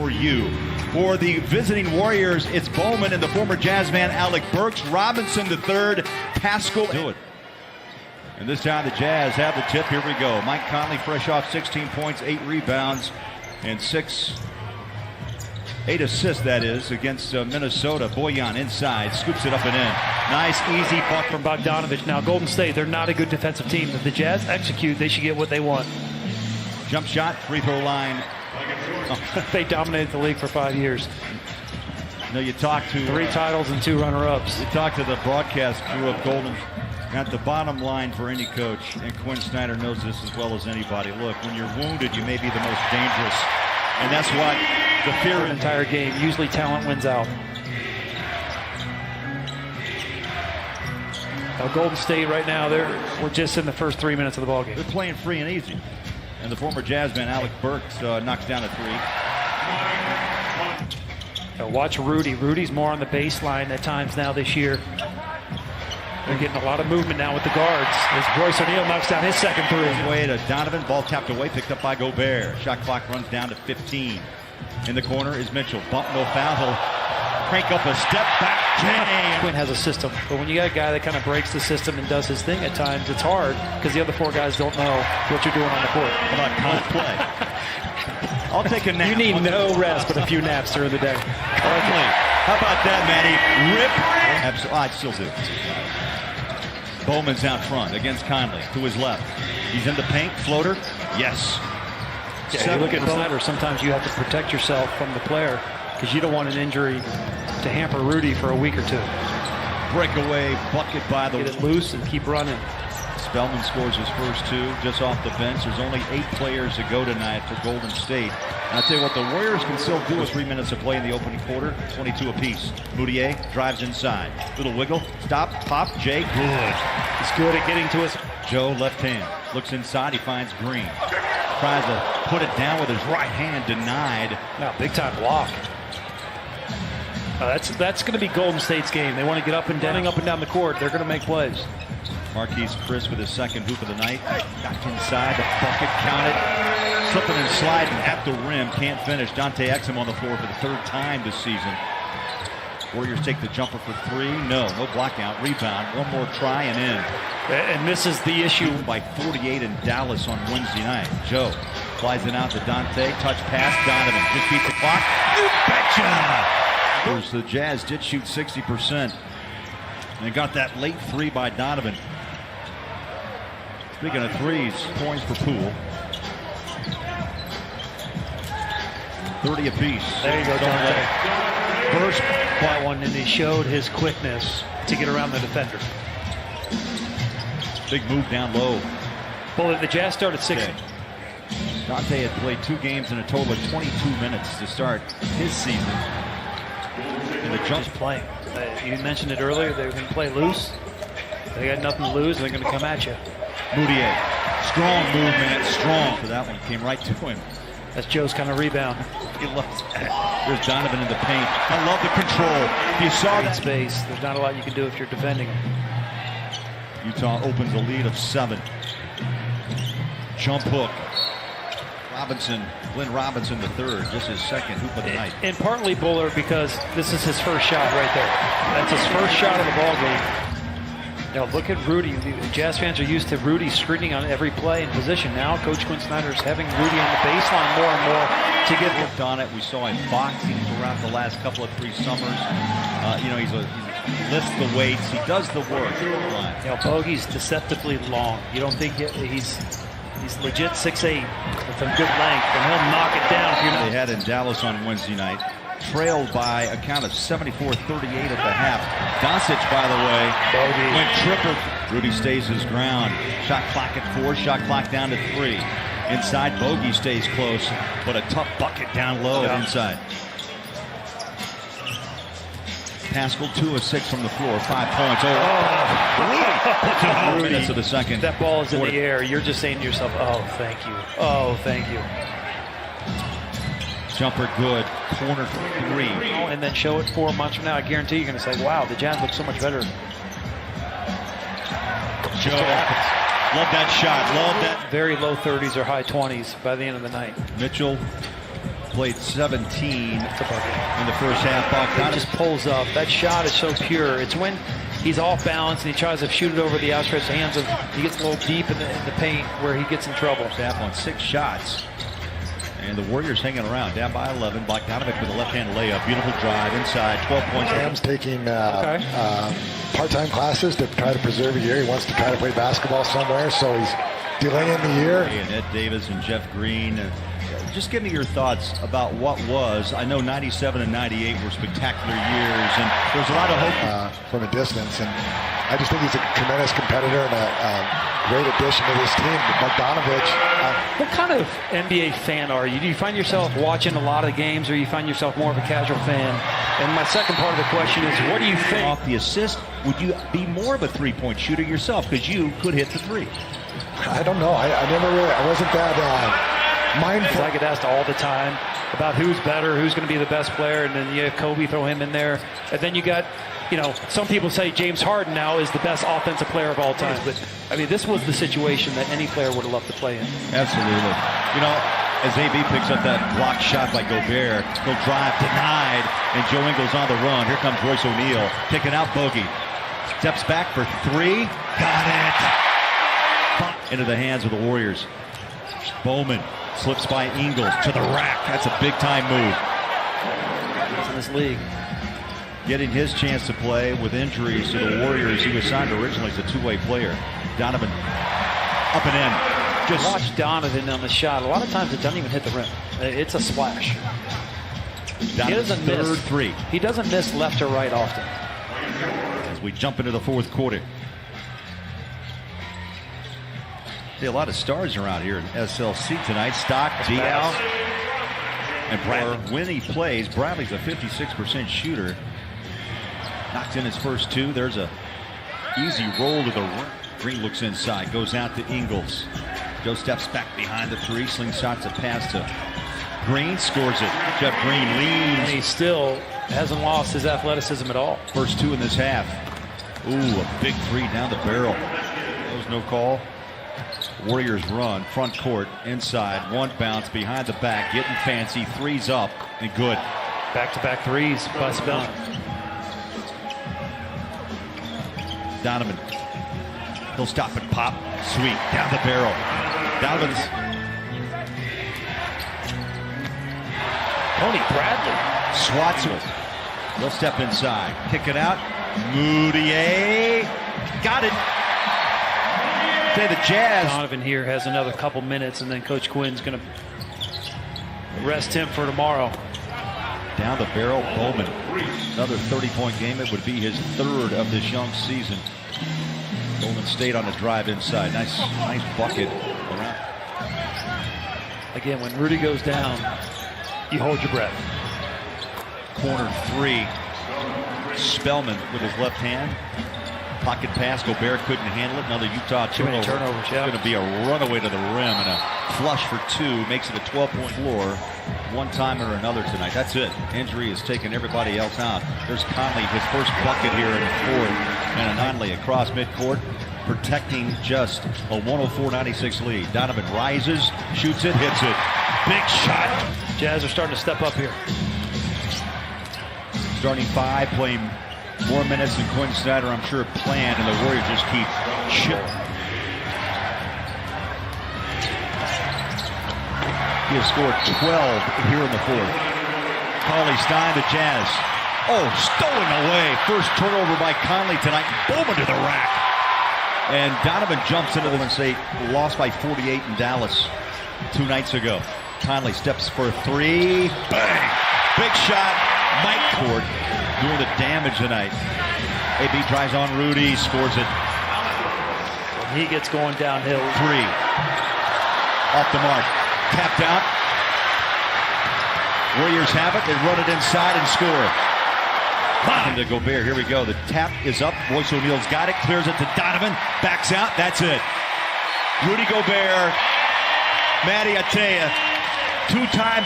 for you. For the visiting Warriors, it's Bowman and the former Jazz man Alec Burks. Robinson the third, Pascal. Do it. And this time the Jazz have the tip. Here we go. Mike Conley fresh off 16 points, 8 rebounds, and 8 assists, that is, against Minnesota. Bojan inside, scoops it up and in. Nice, easy buck from Bogdanovich. Now, Golden State, they're not a good defensive team. If the Jazz execute, they should get what they want. Jump shot, free throw line. They dominated the league for 5 years. You talk to 3 titles and 2 runner-ups. You talk to the broadcast crew of Golden. Got the bottom line for any coach, and Quinn Snyder knows this as well as anybody. Look, when you're wounded, you may be the most dangerous, and that's what the fear. The entire game. Usually, talent wins out. Now, Golden State right now, we're just in the first 3 minutes of the ballgame. They're playing free and easy, and the former Jazz man Alec Burks knocks down a 3. Now watch Rudy. Rudy's more on the baseline at times now this year. They're getting a lot of movement now with the guards as Royce O'Neal knocks down his second 3. Way to Donovan, ball tapped away, picked up by Gobert. Shot clock runs down to 15. In the corner is Mitchell. Bump, no foul. He'll crank up a step back. Jam. Quinn has a system, but when you got a guy that kind of breaks the system and does his thing at times, it's hard because the other 4 guys don't know what you're doing on the court. How about con play? I'll take a nap. You need no rest but a few naps during the day. How about that, Matty? Rip. Absolutely. I still do. Bowman's out front against Conley to his left. He's in the paint. Floater. Yes. Yeah, you look at Snyder, sometimes you have to protect yourself from the player because you don't want an injury to hamper Rudy for a week or 2. Breakaway bucket by the... Get it loose and keep running. Spellman scores his first 2 just off the bench. There's only 8 players to go tonight for Golden State. And I'll tell you what, the Warriors can still do with 3 minutes of play in the opening quarter. 22 apiece. Moutier drives inside. Little wiggle. Stop. Pop. Jay. Good. He's good at getting to us. Joe, left hand. Looks inside. He finds Green. Tries to put it down with his right hand. Denied. Now, big time block. That's going to be Golden State's game. They want to get up and down the court. They're going to make plays. Marquise Chris with his second hoop of the night. Back inside, the bucket counted. Slipping and sliding at the rim, can't finish. Dante Exum on the floor for the 3rd time this season. Warriors take the jumper for 3. No blockout. Rebound. One more try and in. And this is the issue. By 48 in Dallas on Wednesday night. Joe flies it out to Dante. Touch pass. Donovan just beats the clock. You betcha! The Jazz did shoot 60%. And they got that late 3 by Donovan. Speaking of 3s, points for Poole. 30 apiece. There you go, Dante. Burst that one, and he showed his quickness to get around the defender. Big move down low. Well, the Jazz started 6. Okay. Dante had played 2 games in a total of 22 minutes to start his season. And the jump's playing. You mentioned it earlier, they were going to play loose. They got nothing to lose, and they're going to come at you. Moutier. Strong move, man. Strong. For that one, came right to him. That's Joe's kind of rebound. He loves that. There's Donovan in the paint. I love the control. You saw that space. There's not a lot you can do if you're defending him. Utah opens a lead of 7. Jump hook. Glenn Robinson the third, just his second hoop of the night. And partly Buller because this is his first shot right there. That's his first shot of the ball game. Now look at Rudy. The Jazz fans are used to Rudy screening on every play and position. Now Coach Quinn Snyder is having Rudy on the baseline more and more to get worked on it. We saw him boxing throughout the last couple of 3 summers. He lifts the weights. He does the work. Bogey's deceptively long. You don't think he's legit 6'8" with some good length, and he'll knock it down. If you're not. They had in Dallas on Wednesday night. Trailed by a count of 74-38 at the half. Doncic, by the way, went triple. Rudy stays his ground. Shot clock at 4, shot clock down to 3. Inside, Bogey stays close, but a tough bucket down low inside. Pascal 2 of 6 from the floor, 5 points. Minutes of the second. That ball is in the air. You're just saying to yourself, "Oh, thank you. Oh, thank you." Jumper good, corner 3. And then show it 4 months from now. I guarantee you're going to say, "Wow, the Jazz look so much better." Joe, love that shot. Love that. Very low 30s or high 20s by the end of the night. Mitchell played 17 in the first half. He just pulls up. That shot is so pure. It's when he's off balance and he tries to shoot it over the outstretched hands of. He gets a little deep in the paint where he gets in trouble. Half on 6 shots. And the Warriors hanging around, down by 11. Bogdanovic with a left-hand layup. Beautiful drive inside, 12 points. Sam's taking part-time classes to try to preserve a year. He wants to try to play basketball somewhere, so he's delaying the year. And Ed Davis and Jeff Green. Just give me your thoughts about what was. I know 97 and 98 were spectacular years, and there's a lot of hope. From a distance, and I just think he's a tremendous competitor and a great addition to this team. Bogdanovic. What kind of NBA fan are you? Do you find yourself watching a lot of games, or you find yourself more of a casual fan? And my second part of the question is, what do you think? Off the assist, would you be more of a three-point shooter yourself? Because you could hit the three. I don't know. I wasn't that mindful. I get asked all the time about who's better, who's going to be the best player, and then you have Kobe, throw him in there. And then you got, some people say James Harden now is the best offensive player of all time. But, this was the situation that any player would have loved to play in. Absolutely. As AB picks up that blocked shot by Gobert, he'll drive, denied, and Joe Ingles on the run. Here comes Royce O'Neal, kicking out Bogey. Steps back for 3. Got it. Into the hands of the Warriors. Bowman slips by Ingles to the rack. That's a big-time move. In this league. Getting his chance to play with injuries to the Warriors. He was signed originally as a two-way player. Donovan up and in. Just watch Donovan on the shot. A lot of times it doesn't even hit the rim. It's a splash. Donovan's he doesn't miss. Three. He doesn't miss left or right often. As we jump into the fourth quarter. See a lot of stars around here in SLC tonight. Stock, Dial, and Bradley. When he plays, Bradley's a 56% shooter. Knocks in his first 2. There's a easy roll to the rim. Green looks inside, goes out to Ingles. Joe steps back behind the 3, slingshots a pass to Green, scores it. Jeff Green leads. And he still hasn't lost his athleticism at all. First 2 in this half. Ooh, a big 3 down the barrel. That was no call. Warriors run, front court, inside, 1 bounce, behind the back, getting fancy, 3's up, and good. Back-to-back 3s by Spellman. Donovan. He'll stop and pop. Sweet. Down the barrel. Donovan's. Tony Bradley. Swats him. He'll step inside. Kick it out. Moutier. Got it. Okay, the Jazz. Donovan here has another couple minutes, and then Coach Quinn's going to rest him for tomorrow. Down the barrel, Bowman. Another 30-point game. It would be his 3rd of this young season. Bowman stayed on the drive inside. Nice bucket. Around. Again, when Rudy goes down, you hold your breath. Corner 3. Spellman with his left hand. Pocket pass. Gobert couldn't handle it. Another Utah turnover. Turnovers, yeah. It's going to be a runaway to the rim and a flush for 2. Makes it a 12-point floor. One time or another tonight. That's it. Injury has taken everybody else out. There's Conley, his first bucket here in the 4th. And Conley across midcourt, protecting just a 104-96 lead. Donovan rises, shoots it, hits it. Big shot. Jazz are starting to step up here. Starting 5, playing more minutes than Quinn Snyder, I'm sure, planned, and the Warriors just keep chipping. He has scored 12 here in the 4th. Cauley-Stein, the Jazz. Oh, stolen away. First turnover by Conley tonight. Bowman to the rack. And Donovan jumps into them and say, lost by 48 in Dallas 2 nights ago. Conley steps for 3. Bang! Big shot. Mike Court doing the damage tonight. AB drives on Rudy, scores it. He gets going downhill. 3. Off the mark. Tapped out. Warriors have it. They run it inside and score. To Gobert. Here we go. The tap is up. Royce O'Neal's got it. Clears it to Donovan. Backs out. That's it. Rudy Gobert. Matty Attea. 2 times.